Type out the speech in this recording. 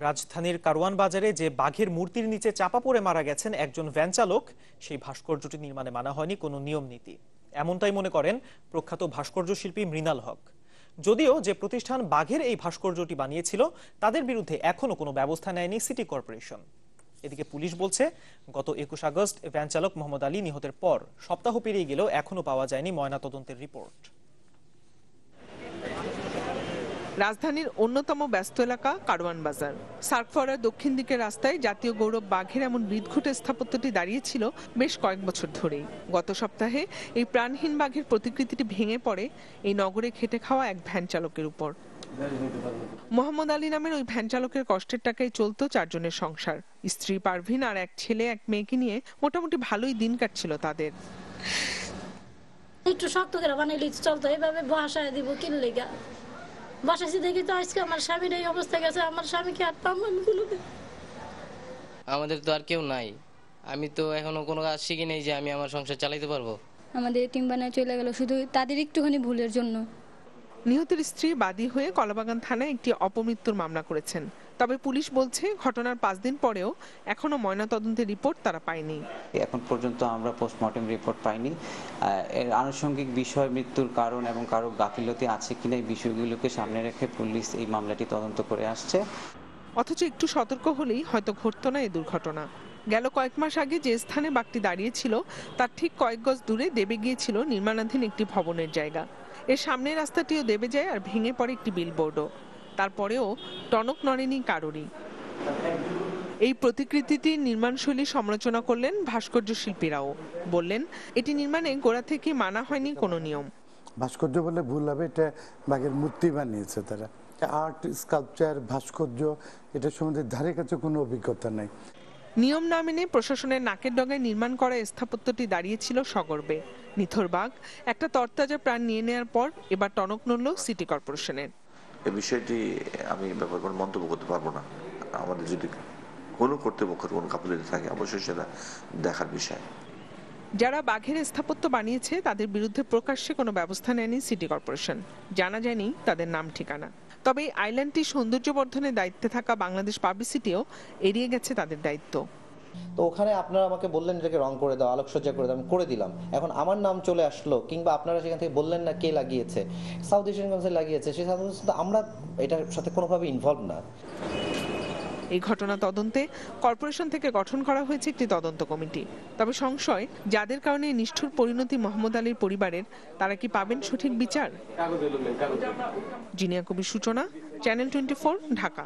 রাজধানীর কারওয়ান বাজারে যে বাঘের মূর্তির নিচে চাপা পড়ে মারা গেছেন একজন ভ্যান চালক, সেই ভাস্কর্যটি নির্মাণে মানা হয়নি কোনো নিয়ম নীতি। এমনটাই মনে করেন প্রখ্যাত ভাস্কর্য শিল্পী মৃণাল হক। যদিও যে প্রতিষ্ঠান বাঘের এই ভাস্কর্যটি বানিয়েছিল তাদের বিরুদ্ধে এখনো কোনো ব্যবস্থা নেয়নি সিটি কর্পোরেশন। এদিকে পুলিশ বলছে, গত 21 আগস্ট ভ্যান চালক মোহাম্মদ আলী নিহতের পর সপ্তাহ পেরিয়ে গেলেও এখনো পাওয়া যায়নি ময়নাতদন্তের রিপোর্ট। রাজধানীর অন্যতম ব্যস্ত এলাকা কারওয়ান বাজার। সার্কফোয়ারার দক্ষিণ দিকের রাস্তায় জাতীয় গৌরব বাঘের এমন বিদঘুটে স্থাপত্যটি দাঁড়িয়েছিল বেশ কয়েক বছর ধরেই। গত সপ্তাহে এই প্রাণহীন বাঘের প্রতিকৃতিটি ভেঙে পড়ে এই নগরে খেটে খাওয়া এক ভ্যান চালকের উপর। মোহাম্মদ আলী নামের ওই ভ্যান চালকের কষ্টের টাকায় চলতো 4 জনের সংসার। স্ত্রী পারভিন আর এক ছেলে এক মেয়েকে নিয়ে মোটামুটি ভালোই দিন কাটছিল তাদের। একটু শক্ত করে বানাইলে চলতো, এইভাবে বসায় দিব কিনলে গা বসাইছি দেখি তো আজকে আমার স্বামীর এই অবস্থা গেছে। আমার স্বামীকে আর পাবো আমি কোনোদিন। আমাদের তো আর কেউ নাই, আমি তো এখনো কোনো কাজ শিখি নেই যে আমি আমার সংসার চালাইতে পারবো। আমাদের টিম বানায় চলে গেল শুধু তাদের একটুখানি ভুলের জন্য। নিহতের স্ত্রী বাদী হয়ে কলাবাগান থানায় একটি অপমৃত্যুর মামলা করেছেন। তবে পুলিশ বলছে ঘটনার 5 দিন পরেও এখনো ময়নাতদন্তের রিপোর্ট তারা পায়নি। এখন পর্যন্ত আমরা পোস্টমর্টেম রিপোর্ট পাইনি। এর আনুষঙ্গিক বিষয়, মৃত্যুর কারণ এবং কারো গাফিলতি আছে কিনা এই বিষয়গুলোকে সামনে রেখে পুলিশ এই মামলাটি তদন্ত করে আসছে। অথচ একটু সতর্ক হলেই হয়তো ঘটতো না এই দুর্ঘটনা। গেল কয়েক মাস আগে যে স্থানে বাঘটি দাঁড়িয়েছিল তার ঠিক কয়েক গজ দূরে দেবে গিয়েছিল নির্মাণাধীন একটি ভবনের জায়গা। এর সামনের রাস্তাটিও দেবে যায় আর ভেঙে পড়ে একটি বিলবোর্ডও। তারপরেও টনক নড়েনি কারোরই। এই প্রতিকৃতিটির নির্মাণশৈলী সমালোচনা করলেন ভাস্কর্য শিল্পীরাও। বললেন, এটি নির্মাণে গোড়া থেকে মানা হয়নি কোনো নিয়ম। ভাস্কর্য বলে ভুল হবে, এটা বাঘের মূর্তি বানিয়েছে তারা। আর্ট, স্কাল্পচার, ভাস্কর্য এটা সম্বন্ধে ধারে কাছে কোনো অভিজ্ঞতা নাই। নিয়ম না মেনে প্রশাসনের নাকের ডগায় নির্মাণ করা স্থাপত্যটি দাঁড়িয়েছিল সগর্বে। নিথর বাঘ একটা তরতাজা প্রাণ নিয়ে নেওয়ার পর এবার টনক নড়ল সিটি কর্পোরেশনের। এই বিষয়টি আমি ব্যাপার কোনো মন্তব্য করতে পারবো না। আমাদের যদি কোনো কর্তৃপক্ষের কোনো গাফিলতি থাকে অবশ্যই সেটা দেখার বিষয়। যারা বাঘের স্থাপত্য বানিয়েছে তাদের বিরুদ্ধে প্রকাশ্যে কোনো ব্যবস্থা নেয়নি সিটি কর্পোরেশন। জানা যায়নি তাদের নাম ঠিকানা। তবে এই আইল্যান্ডটি সৌন্দর্যবর্ধনের দায়িত্বে থাকা বাংলাদেশ পাবলিসিটিও এড়িয়ে গেছে তাদের দায়িত্ব। তো ওখানে আপনারা আমাকে বললেন এটাকে রং করে দাও, আলোকসজ্জা করে দাও, আমি করে দিলাম। এখন আমার নাম চলে আসলো, কিংবা আপনারা সেখান থেকে বললেন না কে লাগিয়েছে, সাউথ এশিয়ান কাউন্সিল লাগিয়েছে, সেই সাউথ এশিয়ান আমরা এটার সাথে কোনোভাবে ইনভলভ না। এই ঘটনা তদন্তে কর্পোরেশন থেকে গঠন করা হয়েছে একটি তদন্ত কমিটি। তবে সংশয়, যাদের কারণে নিষ্ঠুর পরিণতি মোহাম্মদ আলীর পরিবারের, তারা কি পাবেন সঠিক বিচার? জিনিয়া কবির সূচনা, চ্যানেল 24, ঢাকা।